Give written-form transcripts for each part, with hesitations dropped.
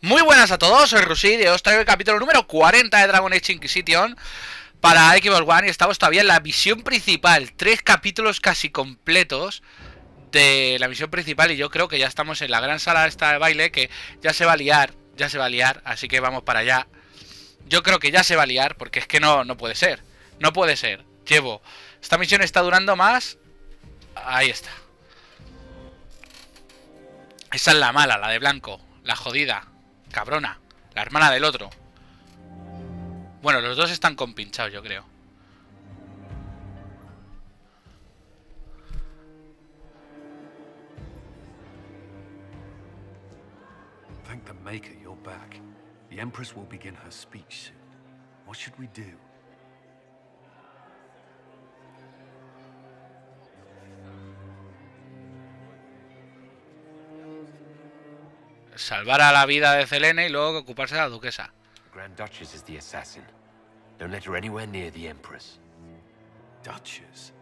Muy buenas a todos, soy Rusid y os traigo el capítulo número 40 de Dragon Age Inquisition para XboxOne y estamos todavía en la misión principal. 3 capítulos casi completos de la misión principal y yo creo que ya estamos en la gran sala esta de baile que ya se va a liar, así que vamos para allá. Yo creo que ya se va a liar porque es que no puede ser, no puede ser. Esta misión está durando más. Ahí está. Esa es la mala, la de blanco, la jodida. Cabrona, la hermana del otro. Bueno, los dos están compinchados, yo creo. Thank the Maker you're back. The Empress will begin her speech soon. What should we do? Salvar a la vida de Selene y luego ocuparse de la duquesa. The Grand Duchess is the assassin. Don't let her anywhere near the Empress. Duchess?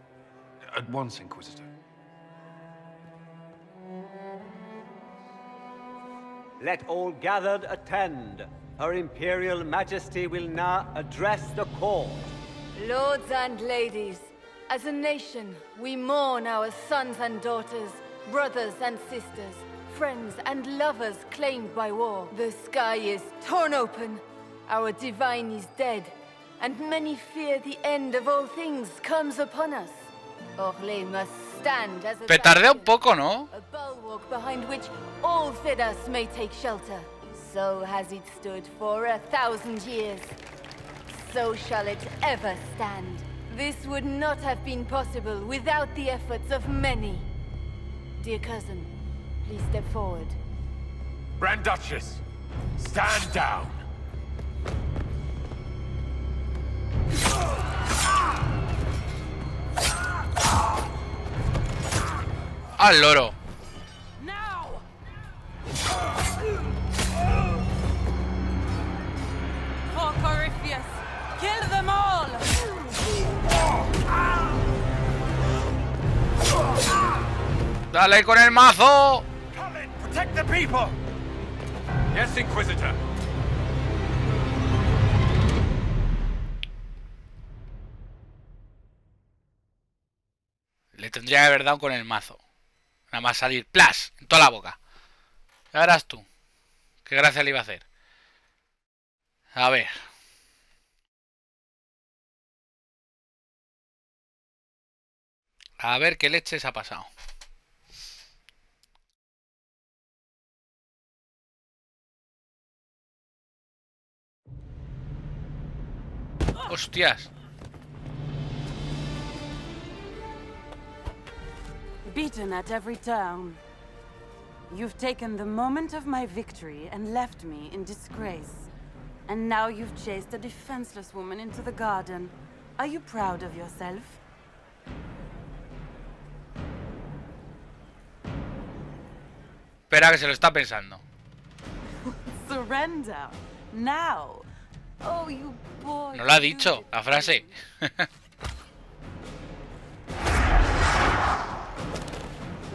At once, Inquisitor. Let all gathered attend. Her Imperial Majesty will now address the court. Lords and ladies, as a nation, we mourn our sons and daughters, brothers and sisters, friends and lovers claimed by war. The sky is torn open, our divine is dead, and many fear the end of all things comes upon us. Orlais must stand as a Petardea un poco, ¿no? a bulwark behind which all Thedas may take shelter. So has it stood for 1,000 years. So shall it ever stand. This would not have been possible without the efforts of many. Dear cousin, please step forward. Grand Duchess, stand down. Al loro. Now! For Corypheus, kill them all! Dale con el mazo. Come in, protect the people. Yes, Inquisitor. Le tendría que haber dado con el mazo. Nada más salir, ¡plas! En toda la boca. Ya verás tú. Qué gracia le iba a hacer. A ver. A ver qué leches ha pasado. ¡Hostias! Beaten at every turn. You've taken the moment of my victory and left me in disgrace. And now you've chased a defenseless woman into the garden. Are you proud of yourself? Espera que se lo está pensando. Surrender. Now. Oh, you boy. No lo ha dicho, la frase.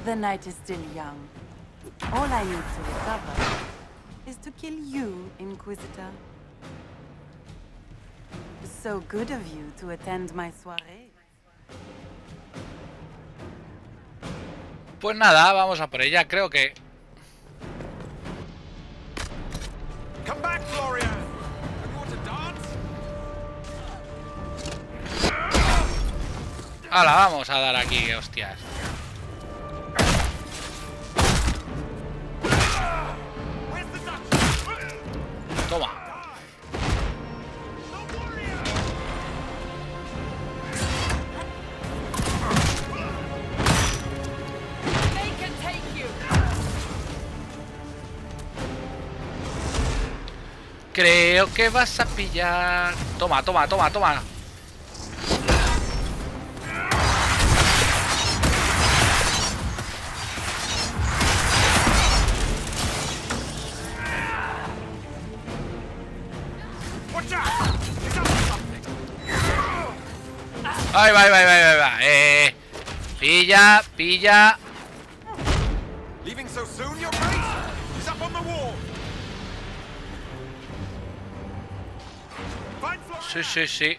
The night is still young. All I need to recover is to kill you, Inquisitor. So good of you to attend my soirée. Pues nada, vamos a por ella. Creo que... Come back, Florian. You want to dance? ¡Hala! Vamos a dar aquí, hostias. Where's the Duchess? Toma. They can take you! Creo que vas a pillar... Toma, toma, toma, toma. Watch out! He's up to something. Ahí va, ahí va, ahí va, ahí va. Pilla, pilla. Leaving so soon, Your Grace? He's up on the wall. Sí, sí, sí.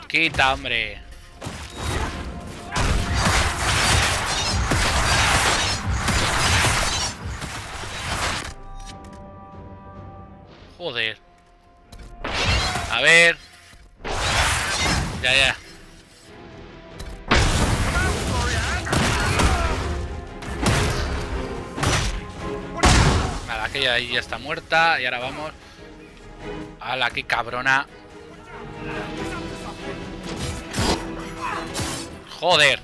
Quita, hombre. Joder. A ver. Ya, ya. Nada, aquella ahí ya está muerta. Y ahora vamos. ¡Hala, qué cabrona! ¡Joder!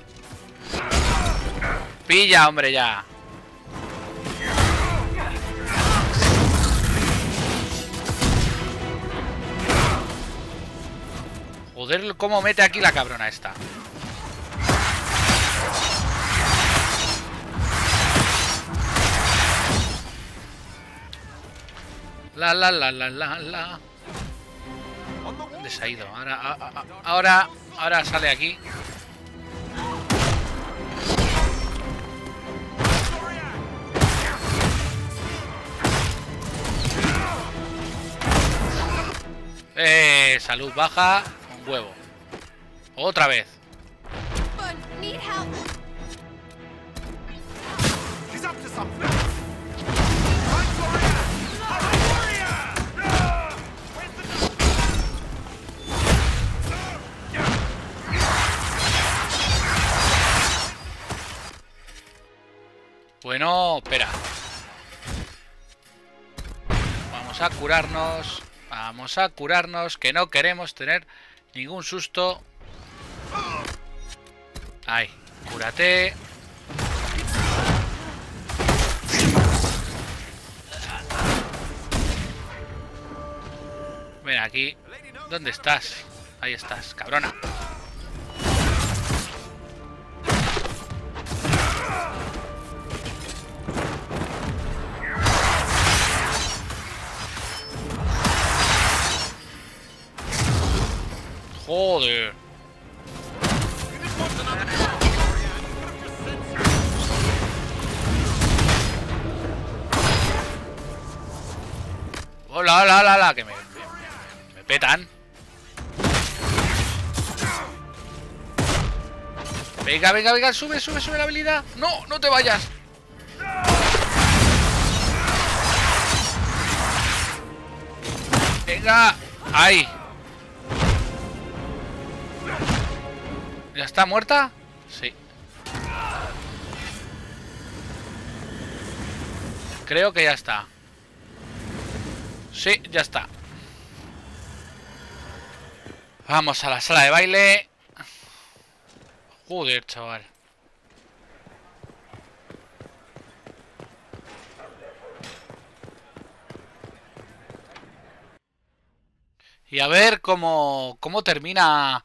¡Pilla, hombre, ya! Joder, cómo mete aquí la cabrona esta. La. ¿Dónde se ha ido? Ahora sale aquí. Salud baja. Un huevo. Otra vez. Bueno, espera. Vamos a curarnos. Vamos a curarnos, que no queremos tener ningún susto. Ahí, cúrate. Ven aquí. ¿Dónde estás? Ahí estás, cabrona. Joder. Hola, que me petan. Venga, sube la habilidad. No te vayas. Venga, ahí. ¿Ya está muerta? Sí. Creo que ya está. Sí, ya está. Vamos a la sala de baile. Joder, chaval. Y a ver cómo termina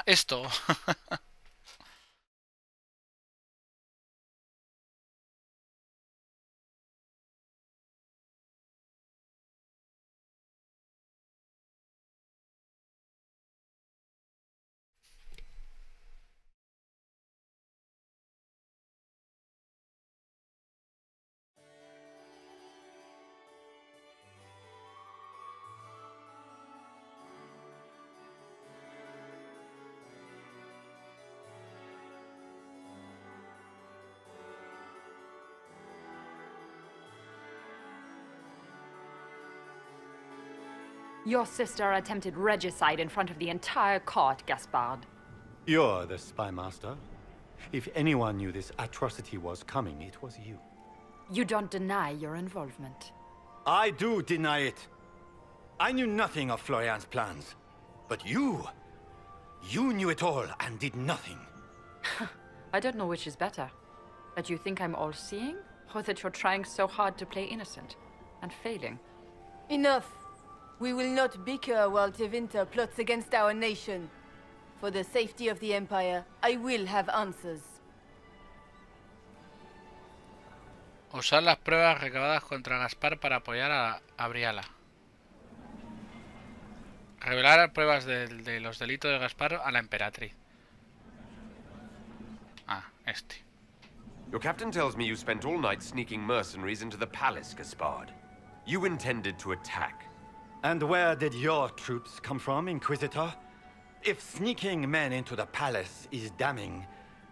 esto. Your sister attempted regicide in front of the entire court, Gaspard. You're the spy master. If anyone knew this atrocity was coming, it was you. You don't deny your involvement. I do deny it. I knew nothing of Florian's plans. But you knew it all and did nothing. I don't know which is better. That you think I'm all-seeing, or that you're trying so hard to play innocent and failing. Enough. We will not bicker while Tevinter plots against our nation. For the safety of the Empire, I will have answers. Usar las pruebas recabadas contra Gaspar para apoyar a Briala. Revelar pruebas de los delitos de Gaspar a la emperatriz. Ah, este. Your captain tells me you spent all night sneaking mercenaries into the palace, Gaspard. You intended to attack. And where did your troops come from, Inquisitor? If sneaking men into the palace is damning,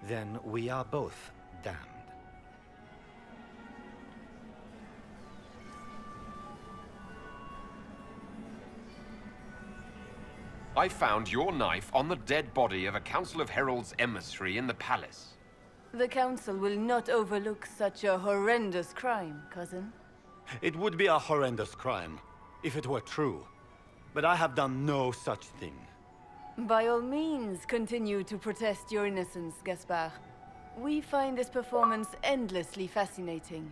then we are both damned. I found your knife on the dead body of a Council of Heralds emissary in the palace. The Council will not overlook such a horrendous crime, cousin. It would be a horrendous crime, if it were true. But I have done no such thing. By all means, continue to protest your innocence, Gaspard. We find this performance endlessly fascinating.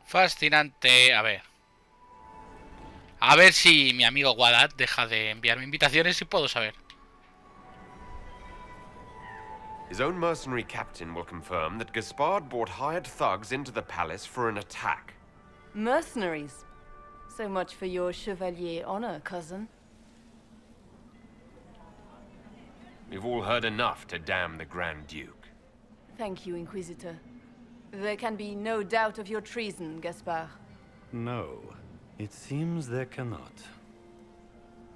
Fascinante. A ver. A ver si mi amigo Wadat deja de enviarme invitaciones y puedo saber. His own mercenary captain will confirm that Gaspard brought hired thugs into the palace for an attack. Mercenaries? So much for your chevalier honor, cousin. We've all heard enough to damn the Grand Duke. Thank you, Inquisitor. There can be no doubt of your treason, Gaspard. No, it seems there cannot.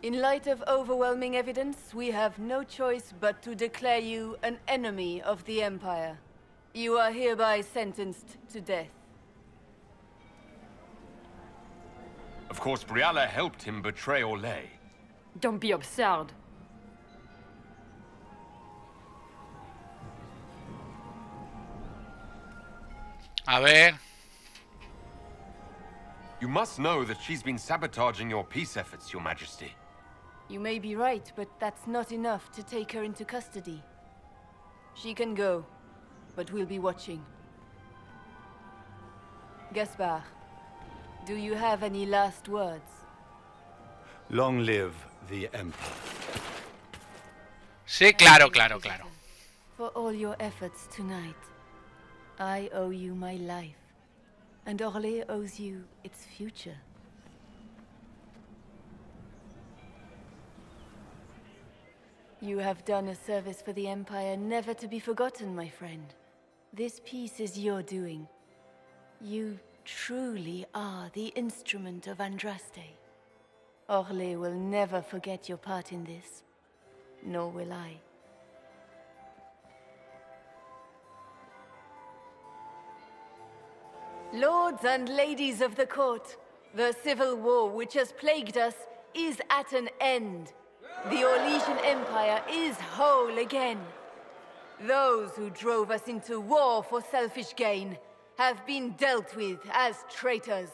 In light of overwhelming evidence, we have no choice but to declare you an enemy of the Empire. You are hereby sentenced to death. Of course, Brialla helped him betray Orlais. Don't be absurd. A ver. You must know that she's been sabotaging your peace efforts, Your Majesty. You may be right, but that's not enough to take her into custody. She can go, but we'll be watching. Gaspard, do you have any last words? Long live the Empire. Sí, claro, claro, claro. For all your efforts tonight, I owe you my life, and Orlais owes you its future. You have done a service for the Empire never to be forgotten, my friend. This piece is your doing. You truly are the instrument of Andraste. Orlais will never forget your part in this, nor will I. Lords and ladies of the court, the civil war which has plagued us is at an end. The Orlesian Empire is whole again. Those who drove us into war for selfish gain have been dealt with as traitors.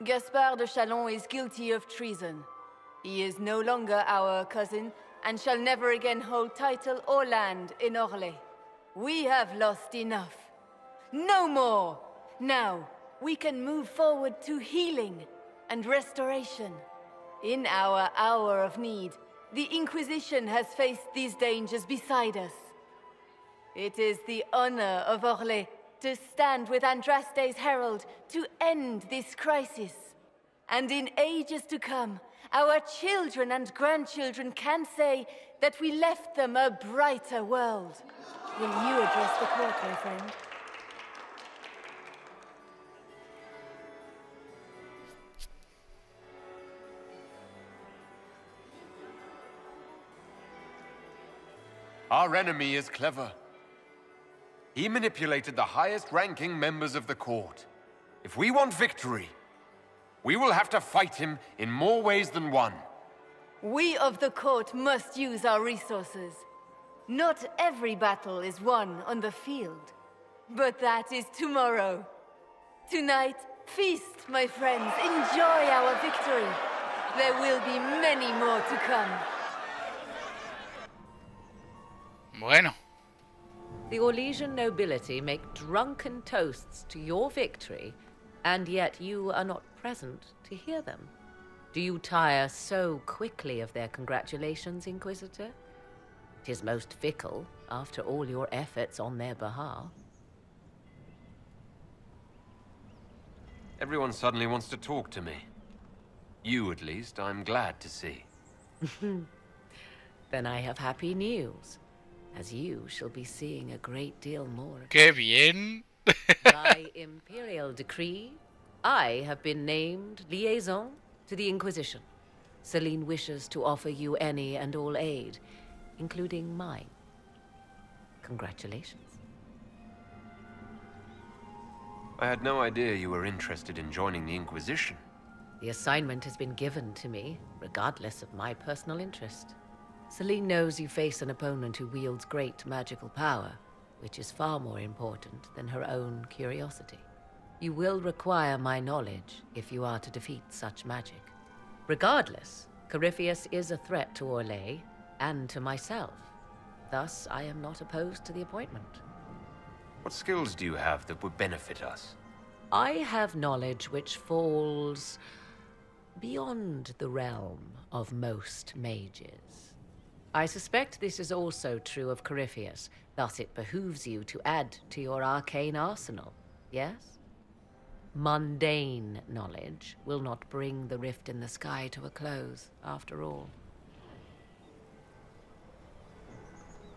Gaspard de Chalon is guilty of treason. He is no longer our cousin and shall never again hold title or land in Orlais. We have lost enough. No more! Now, we can move forward to healing and restoration. In our hour of need, the Inquisition has faced these dangers beside us. It is the honor of Orlais to stand with Andraste's herald to end this crisis. And in ages to come, our children and grandchildren can say that we left them a brighter world. Will you address the court, my friend? Our enemy is clever. He manipulated the highest-ranking members of the court. If we want victory, we will have to fight him in more ways than one. We of the court must use our resources. Not every battle is won on the field, but that is tomorrow. Tonight, feast, my friends. Enjoy our victory. There will be many more to come. Bueno. The Orlesian nobility make drunken toasts to your victory, and yet you are not present to hear them. Do you tire so quickly of their congratulations, Inquisitor? 'Tis most fickle, after all your efforts on their behalf. Everyone suddenly wants to talk to me. You, at least, I'm glad to see. Then I have happy news. as you shall be seeing a great deal more. ¡Qué bien! By imperial decree, I have been named liaison to the Inquisition. Celine wishes to offer you any and all aid, including mine. Congratulations. I had no idea you were interested in joining the Inquisition. The assignment has been given to me, regardless of my personal interest. Celine knows you face an opponent who wields great magical power, which is far more important than her own curiosity. You will require my knowledge if you are to defeat such magic. Regardless, Corypheus is a threat to Orlais and to myself. Thus, I am not opposed to the appointment. What skills do you have that would benefit us? I have knowledge which falls beyond the realm of most mages. I suspect this is also true of Corypheus, thus it behooves you to add to your arcane arsenal, yes? Mundane knowledge will not bring the rift in the sky to a close, after all.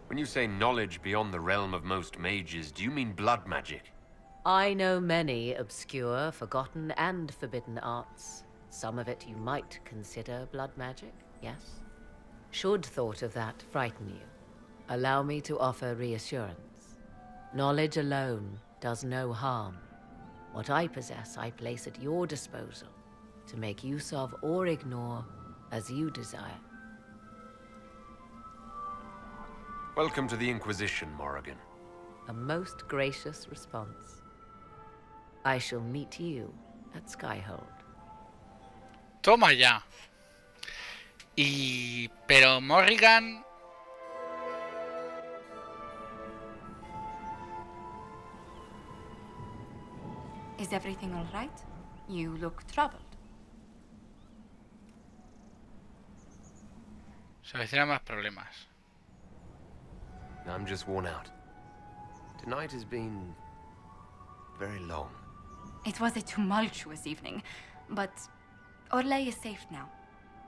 When you say knowledge beyond the realm of most mages, do you mean blood magic? I know many obscure, forgotten, and forbidden arts. Some of it you might consider blood magic, yes? Should thought of that frighten you, allow me to offer reassurance. Knowledge alone does no harm. What I possess, I place at your disposal to make use of or ignore as you desire. Welcome to the Inquisition, Morrigan. A most gracious response. I shall meet you at Skyhold. Toma ya. Pero Morrigan... Is everything all right? You look troubled. Se avecinan más problemas. I'm just worn out. Tonight has been very long. It was a tumultuous evening, but Orlais is safe now.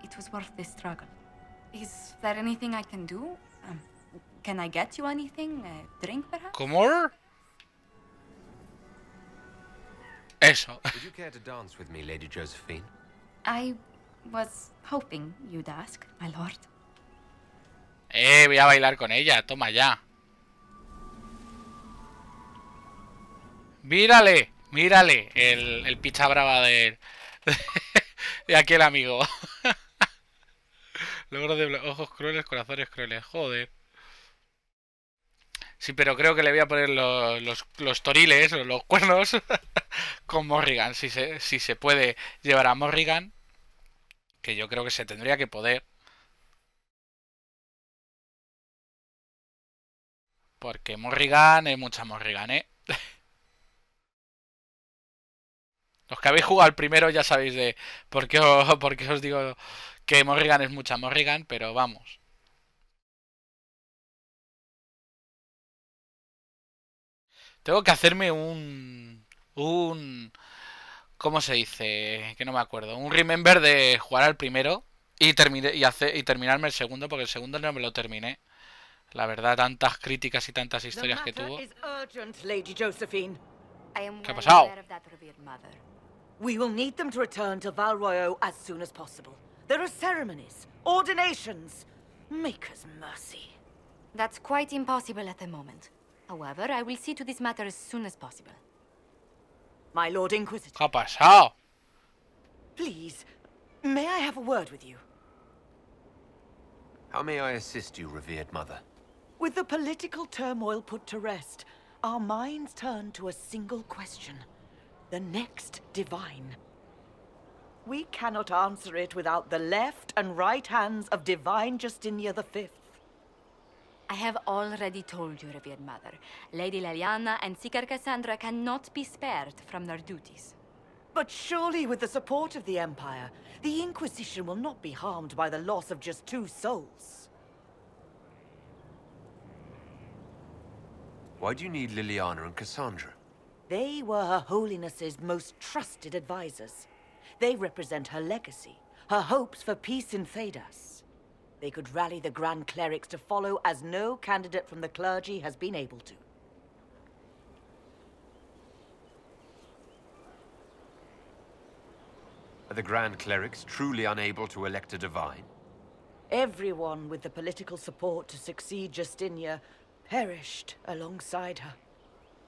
It was worth the struggle. Is there anything I can do? Can I get you anything? A drink, perhaps? ¿Cómo? Eso. Would you care to dance with me, Lady Josephine? I was hoping you'd ask, my lord. Voy a bailar con ella, toma ya. Mírale, mírale, el picha brava de aquel amigo. Logro de ojos crueles, corazones crueles, joder. Sí, pero creo que le voy a poner los toriles o los cuernos con Morrigan. Si se puede llevar a Morrigan, que yo creo que se tendría que poder. Porque Morrigan es mucha Morrigan, ¿eh? Los que habéis jugado al primero ya sabéis de por qué os digo que Morrigan es mucha Morrigan, pero vamos. Tengo que hacerme un ¿cómo se dice? Que no me acuerdo. Un remember de jugar al primero y terminarme el segundo, porque el segundo no me lo terminé. La verdad, tantas críticas y tantas historias que tuvo. ¿Qué ha pasado? We will need them to return to Val Royeaux as soon as possible. There are ceremonies, ordinations. Make us mercy. That's quite impossible at the moment. However, I will see to this matter as soon as possible. My Lord Inquisitor. ¿Qué ha pasado? Please, may I have a word with you? How may I assist you, revered mother? With the political turmoil put to rest, our minds turn to a single question. The next divine. We cannot answer it without the left and right hands of Divine Justinia V. I have already told you, revered mother. Lady Leliana and Seeker Cassandra cannot be spared from their duties. But surely with the support of the Empire, the Inquisition will not be harmed by the loss of just 2 souls. Why do you need Liliana and Cassandra? They were Her Holiness's most trusted advisors. They represent her legacy, her hopes for peace in Thedas. they could rally the Grand Clerics to follow as no candidate from the clergy has been able to. Are the Grand Clerics truly unable to elect a divine? Everyone with the political support to succeed Justinia perished alongside her.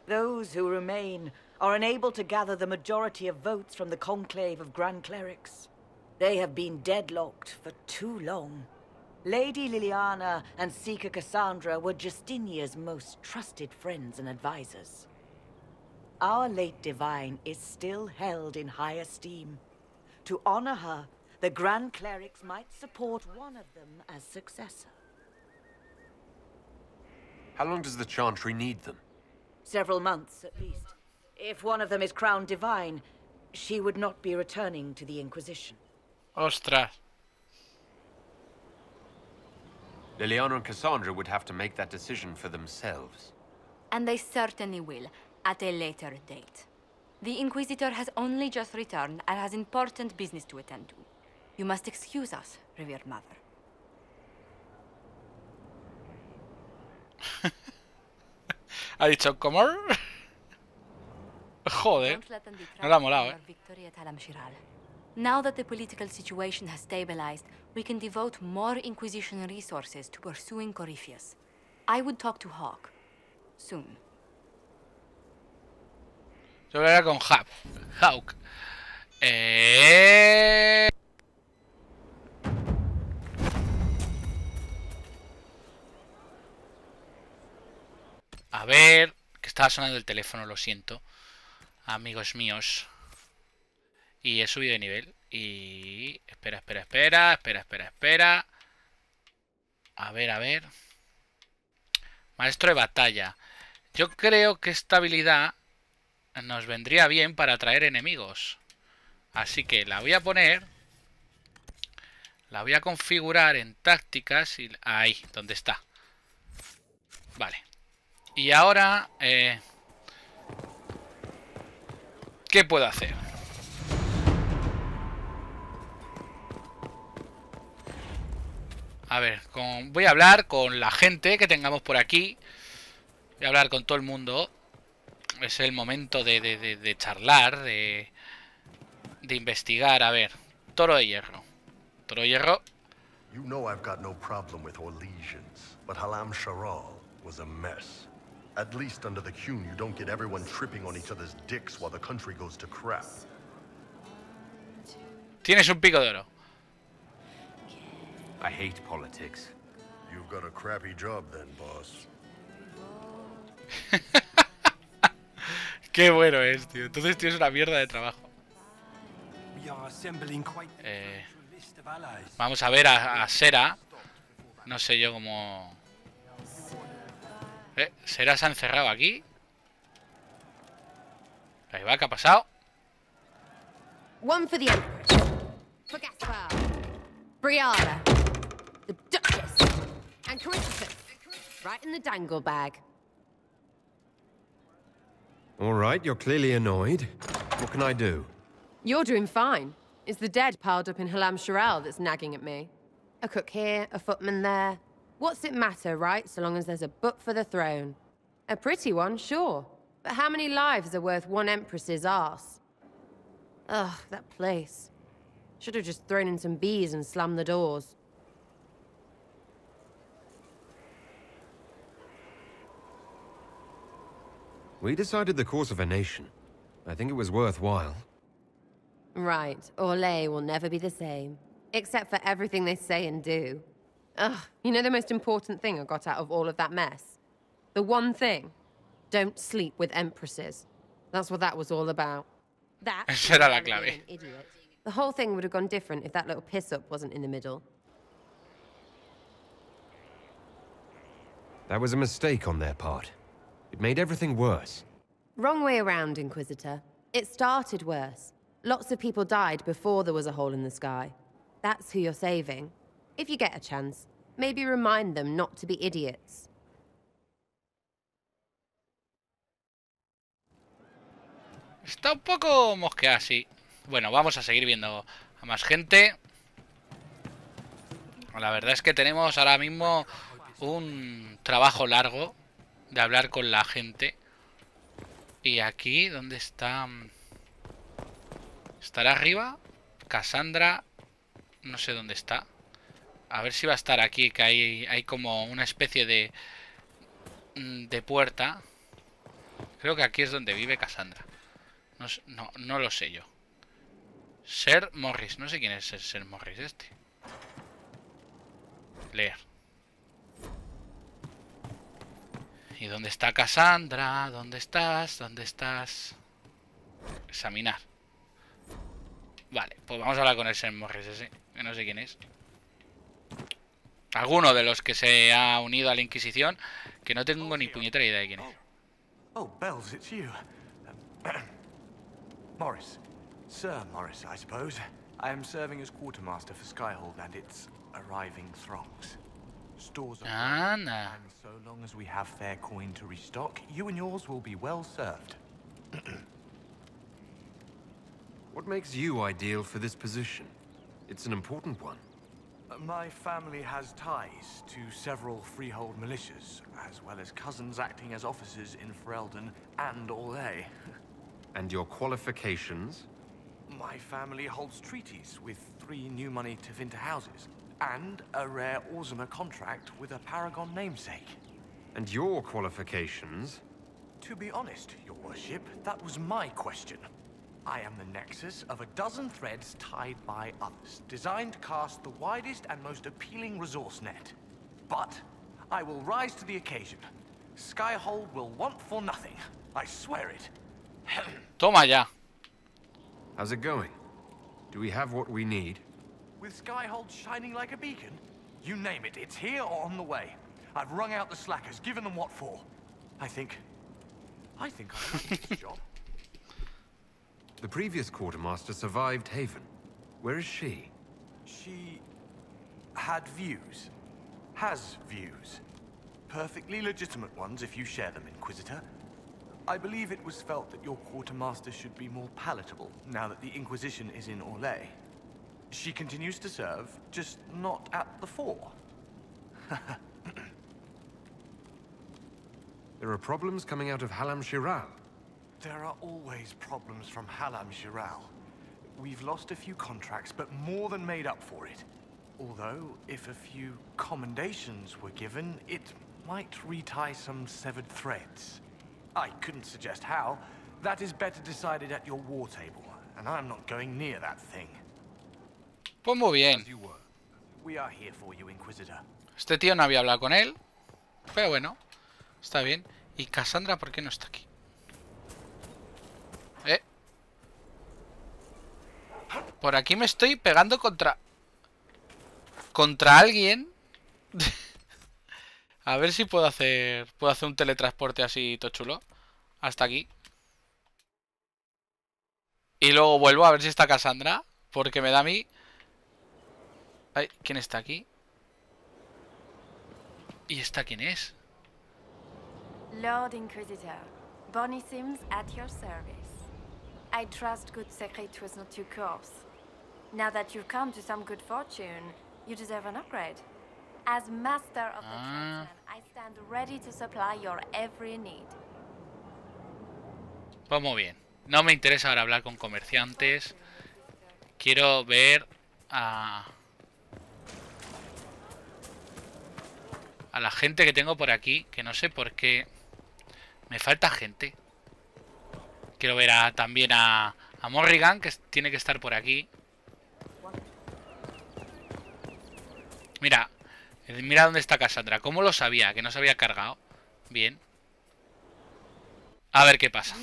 Those who remain are unable to gather the majority of votes from the conclave of Grand Clerics. They have been deadlocked for too long. Lady Liliana and Seeker Cassandra were Justinia's most trusted friends and advisors. Our late divine is still held in high esteem. To honor her, the Grand Clerics might support one of them as successor. How long does the Chantry need them? Several months, at least. If one of them is crowned divine, she would not be returning to the Inquisition. Ostras. Liliana and Cassandra would have to make that decision for themselves. And they certainly will, at a later date. The Inquisitor has only just returned and has important business to attend to. You must excuse us, revered mother. Ha dicho, ¿cómo? Joder. No le ha molado, Now that the political situation has stabilized, we can devote more Inquisition resources to pursuing Corypheus. I would talk to Hawk. Soon. Yo voy a hablar con Hawk. A ver, que estaba sonando el teléfono, lo siento, amigos míos. Y he subido de nivel. Y... Espera. A ver. Maestro de batalla. Yo creo que esta habilidad nos vendría bien para atraer enemigos. Así que la voy a poner. La voy a configurar en tácticas. Y ahí, donde está. Vale. Y ahora... ¿qué puedo hacer? A ver, voy a hablar con la gente que tengamos por aquí. Voy a hablar con todo el mundo. Es el momento de charlar, de investigar. A ver, Toro de Hierro. Toro de Hierro. You know I've got no problem with Orlesians, but Halam Sharal was a mess. At least under the Qun, you don't get everyone tripping on each other's dicks while the country goes to crap. Tienes un pico de oro. I hate politics. You've got a crappy job then, boss. Qué bueno es, tío. Entonces tienes una mierda de trabajo. Vamos a ver a Sera. No sé yo cómo... Sera se ha encerrado aquí. Ahí va, ¿qué ha pasado? One for the Empress. For Gaspar. Briara. The Duchess. And Corypheus. Right in the dangle bag. All right, you're clearly annoyed. What can I do? You're doing fine. It's the dead piled up in Halam Sharal that's nagging at me. A cook here, a footman there. What's it matter, right, so long as there's a butt for the throne? A pretty one, sure. But how many lives are worth one empress's arse? Ugh, that place. Should have just thrown in some bees and slammed the doors. We decided the course of a nation. I think it was worthwhile. Right, Orlais will never be the same. Except for everything they say and do. Ugh, you know the most important thing I got out of all of that mess? The one thing. Don't sleep with empresses. That's what that was all about. That Será la clave. Idiot. The whole thing would have gone different if that little piss-up wasn't in the middle. That was a mistake on their part. It made everything worse. Wrong way around, Inquisitor. It started worse. Lots of people died before there was a hole in the sky. That's who you're saving. If you get a chance, maybe remind them not to be idiots. Está un poco mosqueada, sí. Bueno, vamos a seguir viendo a más gente. La verdad es que tenemos ahora mismo un trabajo largo de hablar con la gente. Y aquí, ¿dónde está? ¿Estará arriba? Cassandra, no sé dónde está. A ver si va a estar aquí, que hay como una especie de puerta. Creo que aquí es donde vive Cassandra. No lo sé yo. Sir Morris, no sé quién es el Sir Morris este. Leer. ¿Y dónde está Cassandra? ¿Dónde estás? ¿Dónde estás? Examinar. Vale, pues vamos a hablar con el Sir Morris ese, que no sé quién es. Alguno de los que se ha unido a la Inquisición, que no tengo ni puñetera idea de quién es. Oh, Bells, it's you. Morris. Sir Morris, I suppose. I am serving as quartermaster for Skyhold and its arriving throngs. Stores are full, and so long as we have fair coin to restock, you and yours will be well served. What makes you ideal for this position? It's an important one. My family has ties to several freehold militias, as well as cousins acting as officers in Ferelden and Orlais. And your qualifications? My family holds treaties with 3 new money Tevinter houses, and a rare Orzuma contract with a Paragon namesake. And your qualifications? To be honest, your worship, that was my question. I am the nexus of a dozen threads tied by others, designed to cast the widest and most appealing resource net. But I will rise to the occasion. Skyhold will want for nothing. I swear it. Toma ya. How's it going? Do we have what we need? With Skyhold shining like a beacon? You name it, it's here or on the way. I've wrung out the slackers, given them what for. I think I like this job. The previous quartermaster survived Haven. Where is she? She had views. Has views. Perfectly legitimate ones if you share them, Inquisitor. I believe it was felt that your quartermaster should be more palatable now that the Inquisition is in Orlais. She continues to serve, just not at the fore. There are problems coming out of Halam Shiral. There are always problems from Halam Shiral. We've lost a few contracts, but more than made up for it. Although, if a few commendations were given, it might retie some severed threads. I couldn't suggest how. That is better decided at your war table, and I'm not going near that thing. Pues muy bien. We are here for you, Inquisitor. Este tío no había hablado con él, pero bueno, está bien. ¿Y Cassandra por qué no está aquí? Por aquí me estoy pegando contra alguien. A ver si puedo hacer un teletransporte así todo chulo hasta aquí. Y luego vuelvo a ver si está Cassandra, porque me da a mí. Ay, ¿quién está aquí? ¿Y esta quién es? Lord Inquisitor, Bonnie Sims at your service. I trust good secret was not too coarse. Now that you've come to some good fortune, you deserve an upgrade. As master of the tradesman, I stand ready to supply your every need. Pues muy bien. No me interesa ahora hablar con comerciantes. Quiero ver a la gente que tengo por aquí, que no sé por qué me falta gente. Quiero ver también a Morrigan, que tiene que estar por aquí. Mira, mira dónde está Cassandra. ¿Cómo lo sabía? Que no se había cargado. Bien. A ver qué pasa.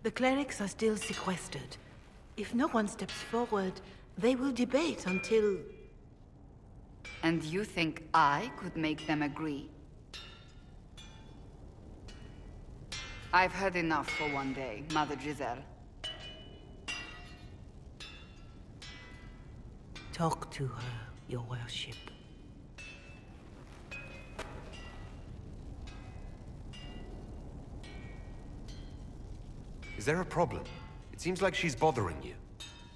The clerics are still sequestered. If no one steps forward, they will debate until... And you think I could make them agree? I've had enough for one day, Mother Giselle. Talk to her, your worship. Is there a problem? It seems like she's bothering you.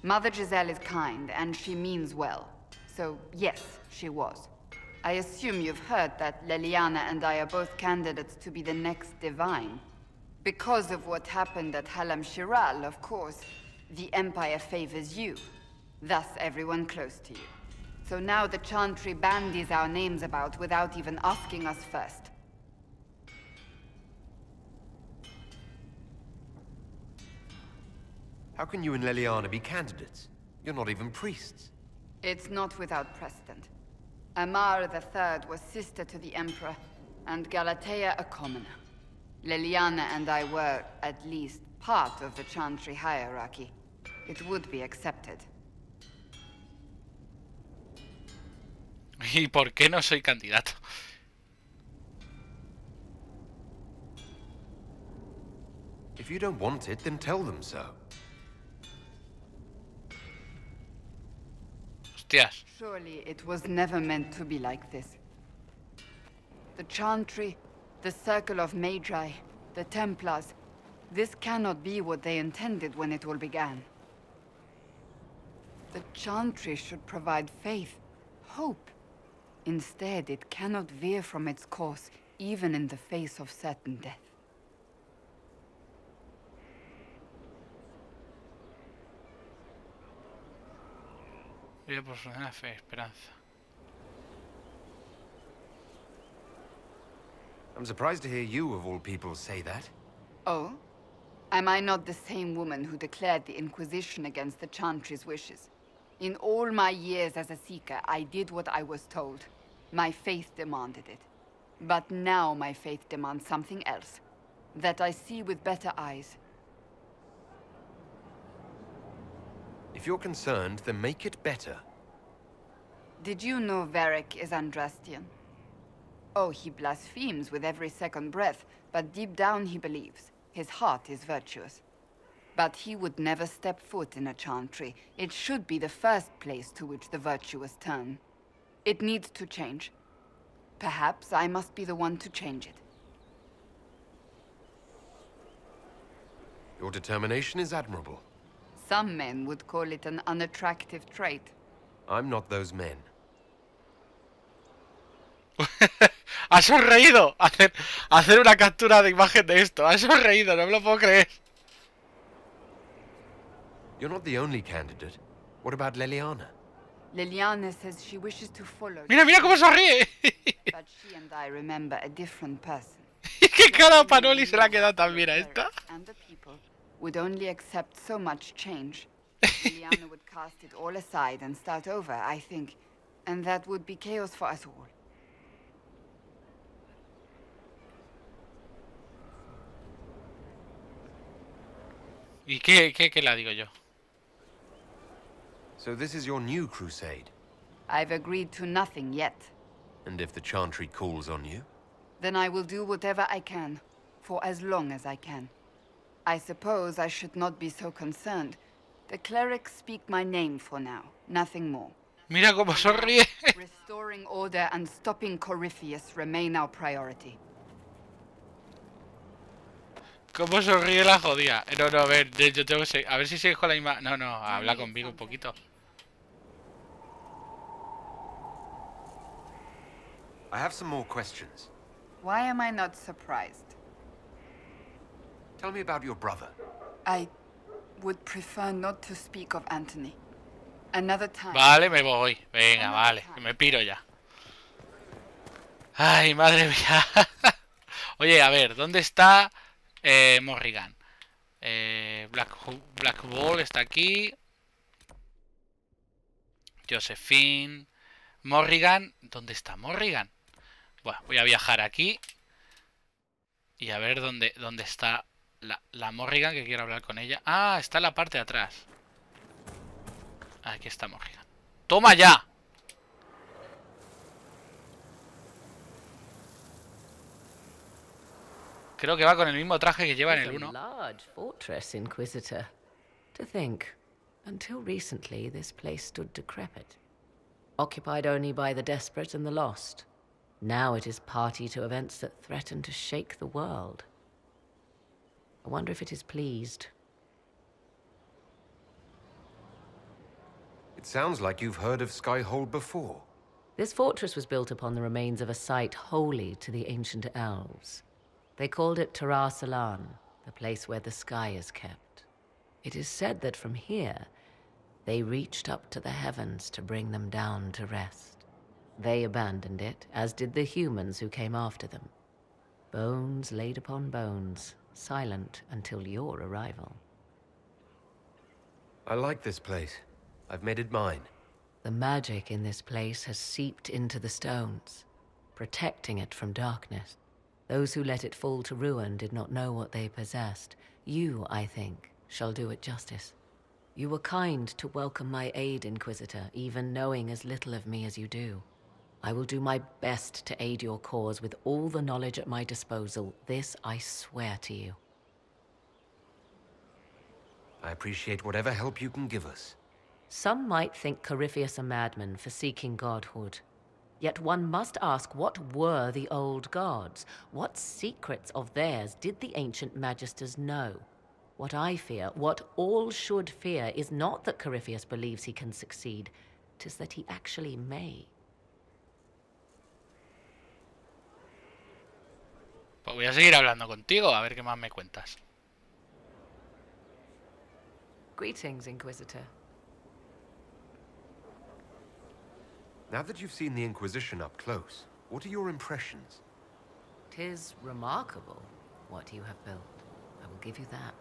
Mother Giselle is kind, and she means well. So, yes, she was. I assume you've heard that Leliana and I are both candidates to be the next Divine. Because of what happened at Halam Shiral, of course, the Empire favors you. Thus, everyone close to you. So now the Chantry bandies our names about without even asking us first. How can you and Leliana be candidates? You're not even priests. It's not without precedent. Amar III was sister to the Emperor, and Galatea a commoner. Leliana and I were, at least, part of the Chantry hierarchy. It would be accepted. ¿Y por qué no soy candidato? If you don't want it, then tell them so. Hostias. Surely it was never meant to be like this. The Chantry, the Circle of Magi, the Templars. This cannot be what they intended when it all began. The Chantry should provide faith, hope. Instead, it cannot veer from its course, even in the face of certain death. Vida por fe, esperanza. I'm surprised to hear you, of all people, say that. Oh? Am I not the same woman who declared the Inquisition against the Chantry's wishes? In all my years as a Seeker, I did what I was told. My faith demanded it. But now my faith demands something else. That I see with better eyes. If you're concerned, then make it better. Did you know Varric is Andrastian? Oh, he blasphemes with every second breath, but deep down he believes. His heart is virtuous. But he would never step foot in a Chantry. It should be the first place to which the virtuous turn. It needs to change. Perhaps I must be the one to change it. Your determination is admirable. Some men would call it an unattractive trait. I'm not those men. Ha sonreído hacer una captura de imagen de esto. Ha sonreído, no me lo puedo creer. You're not the only candidate. What about Leliana? Leliana says she wishes to follow. Mira, mira cómo sonríe. But she and I remember a different person. Qué cara Panoli se la ha quedado también a esta. And the people would only accept so much change. Leliana would cast it all aside and start over, I think. And that would be chaos for us all. ¿Y qué la digo yo? So this is your new crusade? I've agreed to nothing yet. And if the Chantry calls on you? Then I will do whatever I can, for as long as I can. I suppose I should not be so concerned. The clerics speak my name for now, nothing more. Mira cómo sonríe. Restoring order and stopping Corypheus remain our priority. ¿Cómo sonríe la jodida? No, a ver, yo tengo que seguir. A ver si sigues con la misma... No, habla conmigo un poquito. I have some more questions. Why am I not surprised? Tell me about your brother. I would prefer not to speak of Anthony. Another time. Vale, me voy. Venga, vale, que me piro ya. Ay, madre mía. Oye, a ver, ¿dónde está Morrigan? Black Ball está aquí. Josephine. Morrigan. ¿Dónde está Morrigan? Bueno, voy a viajar aquí. Y a ver dónde está la Morrigan, que quiero hablar con ella. Ah, está en la parte de atrás. Aquí está Morrigan. ¡Toma ya! Creo que va con el mismo traje que lleva en el 1. Large fortress, Inquisitor. To think, until recently this place stood decrepit, occupied only by the desperate and the lost. Now it is party to events that threaten to shake the world. I wonder if it is pleased. It sounds like you've heard of Skyhold before. This fortress was built upon the remains of a site holy to the ancient elves. They called it Tarar Salan, the place where the sky is kept. It is said that from here, they reached up to the heavens to bring them down to rest. They abandoned it, as did the humans who came after them. Bones laid upon bones, silent until your arrival. I like this place. I've made it mine. The magic in this place has seeped into the stones, protecting it from darkness. Those who let it fall to ruin did not know what they possessed. You, I think, shall do it justice. You were kind to welcome my aid, Inquisitor, even knowing as little of me as you do. I will do my best to aid your cause with all the knowledge at my disposal. This I swear to you. I appreciate whatever help you can give us. Some might think Corypheus a madman for seeking godhood. Yet one must ask, what were the old gods? What secrets of theirs did the ancient magisters know? What I fear, what all should fear, is not that Corypheus believes he can succeed. 'Tis that he actually may. Pues voy a seguir hablando contigo, a ver qué más me cuentas. Greetings, Inquisitor. Now that you've seen the Inquisition up close, what are your impressions? 'Tis remarkable what you have built. I will give you that.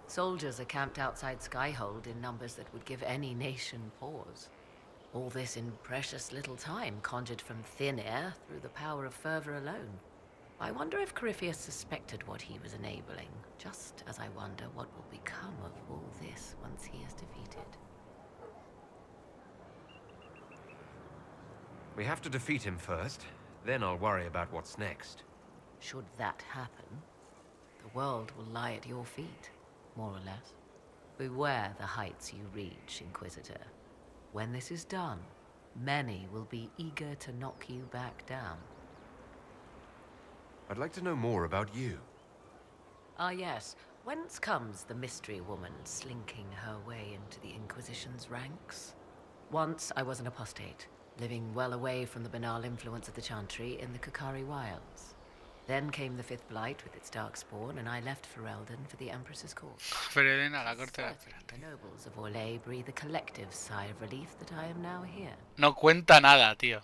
Soldiers are camped outside Skyhold in numbers that would give any nation pause. All this in precious little time, conjured from thin air through the power of fervor alone. I wonder if Corypheus suspected what he was enabling, just as I wonder what will become of all this once he is defeated. We have to defeat him first, then I'll worry about what's next. Should that happen, the world will lie at your feet, more or less. Beware the heights you reach, Inquisitor. When this is done, many will be eager to knock you back down. I'd like to know more about you. Ah, yes. Whence comes the mystery woman slinking her way into the Inquisition's ranks? Once I was an apostate, living well away from the banal influence of the Chantry in the Kukari Wilds. Then came the Fifth Blight with its darkspawn, and I left Ferelden for the Empress's court. Ferelden a la corte de The nobles of Orlais breathe a collective sigh of relief that I am now here. No cuenta nada, tío.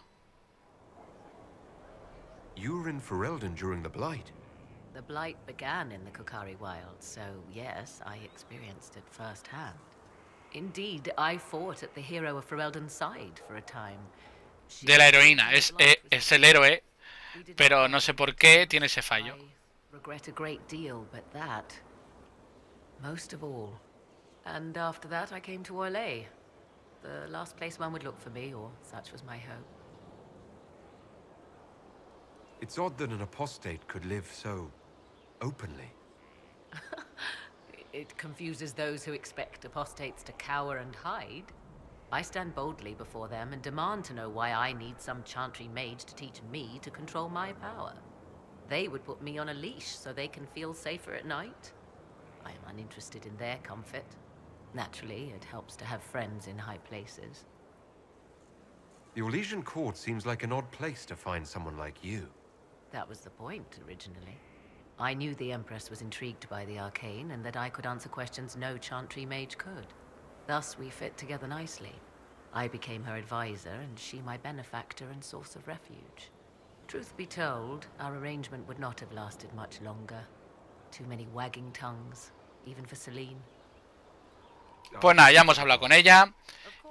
You were in Ferelden during the Blight. The Blight began in the Kukari Wilds, so yes, I experienced it firsthand. Indeed, I fought at the hero of Ferelden's side for a time. De la heroína, es el héroe, pero no sé por qué tiene ese fallo. I regret a great deal, but that, most of all. And after that, I came to Orlais, the last place one would look for me, or such was my hope. It's odd that an apostate could live so openly. It confuses those who expect apostates to cower and hide. I stand boldly before them and demand to know why I need some Chantry mage to teach me to control my power. They would put me on a leash so they can feel safer at night. I am uninterested in their comfort. Naturally, it helps to have friends in high places. The Orlesian court seems like an odd place to find someone like you. That was the point, originally. I knew the Empress was intrigued by the arcane, and that I could answer questions no Chantry mage could. Thus, we fit together nicely. I became her advisor, and she my benefactor and source of refuge. Truth be told, our arrangement would not have lasted much longer. Too many wagging tongues, even for Celine. Pues nada, ya hemos hablado con ella.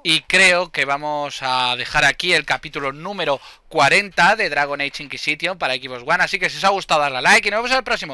Y creo que vamos a dejar aquí el capítulo número 40 de Dragon Age Inquisition para Xbox One. Así que si os ha gustado, darle a like y nos vemos en el próximo.